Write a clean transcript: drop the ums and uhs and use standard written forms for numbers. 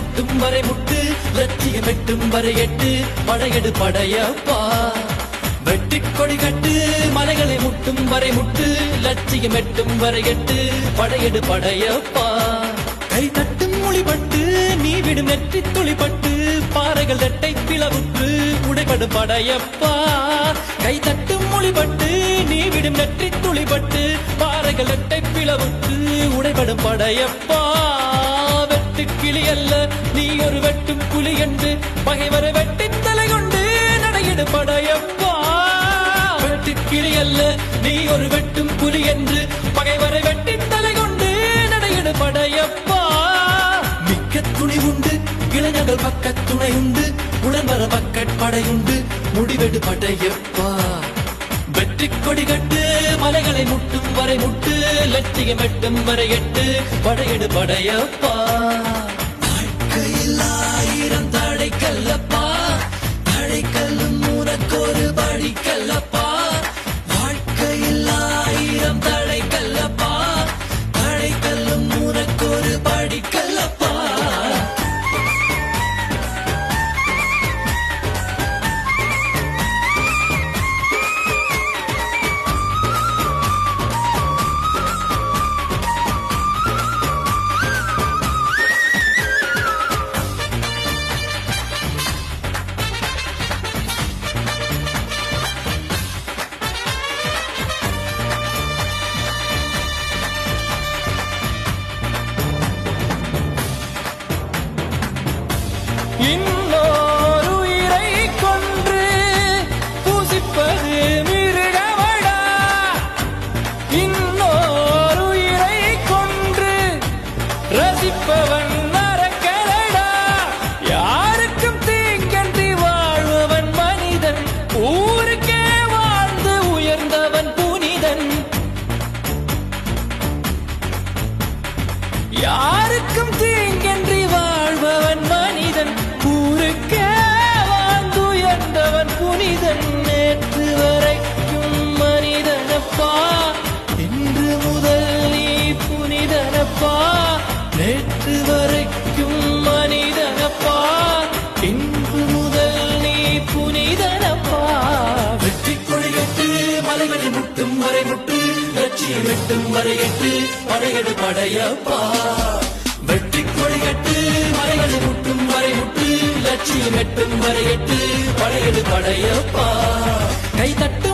முட்டும் வரை முட்டு லட்சியம் எட்டும் வரை எட்டு படையெடு படையப்பா வெட்டி கொடி கட்டு மலைகளை முட்டும் வரை முட்டு லட்சியம் எட்டும் வரை எட்டு படையெடு படையப்பா கை தட்டும் மொழிபட்டு நீ விடும் நெற்றி துளிப்பட்டு பாறைகள் எட்டை பிளவுற்று உடைபடு படையப்பா கை தட்டும் மொழிபட்டு நீ விடும் நெற்றி துளிப்பட்டு பாறைகள் எட்டை பிளவுற்று உடைபடும் படையப்பா வெட்டு கிளி அல்ல நீ ஒரு வெட்டும் புலி என்று பகைவரை வெட்டி தலை கொண்டு நடையிடு படையப்பா வெட்டு கிளி அல்ல நீ ஒரு வெட்டும் புலி என்று பகைவரை வெட்டி தலை கொண்டு நடையிடு படையப்பா மிக்க துணி உண்டு இளைஞர்கள் பக்க துணை உண்டு உடன்வர பக்கட் படையுண்டு முடிவெடு படையப்பா வெற்றி கொடி கட்டு மலைகளை முட்டும் வரை முட்டு லட்சியம் எட்டும் வரை எட்டு படையெடு படையப்பா வாழ்க்கையில் ஆயிரம் தடைக்கல்லப்பா தடைக்கல்லும் உனக்கொரு படிக்கல்லப்பா வாழ்க்கையில் ஆயிரம் தடைக்கல்லப்பா தடைக்கல்லும் உனக்கொரு படிக்கல்லப்பா இன்னொரு உயிரை கொன்று பூசிப்பது மிருகமடா இன்னொரு உயிரை கொன்று ரசிப்பவன் நரக்கரடா யாருக்கும் தீங்கன்றி வாழ்பவன் மனிதன் ஊருக்கே வாழ்ந்து உயர்ந்தவன் புனிதன் யாருக்கும் தீங்கன்றி வாழ்பவன் மனிதன் ஊருக்கே வாழ்ந்து உயர்ந்தவன் புனிதன் நேற்று வரைக்கும் மனிதனப்பா இன்று முதல் நீ புனிதனப்பா நேற்று வரைக்கும் மனிதனப்பா இன்று முதல் நீ புனிதனப்பா வெற்றி கொடிகட்டு மலைகளை முட்டும் வரை முட்டு லட்சியம் எட்டும் வரை எட்டு படையெடு படையப்பா வெற்றி கொடிகட்டு மலைகளை முட்டும் வரை முட்டு லட்சியம் எட்டும் வரை எட்டு படையெடு படையப்பா கை தட்டு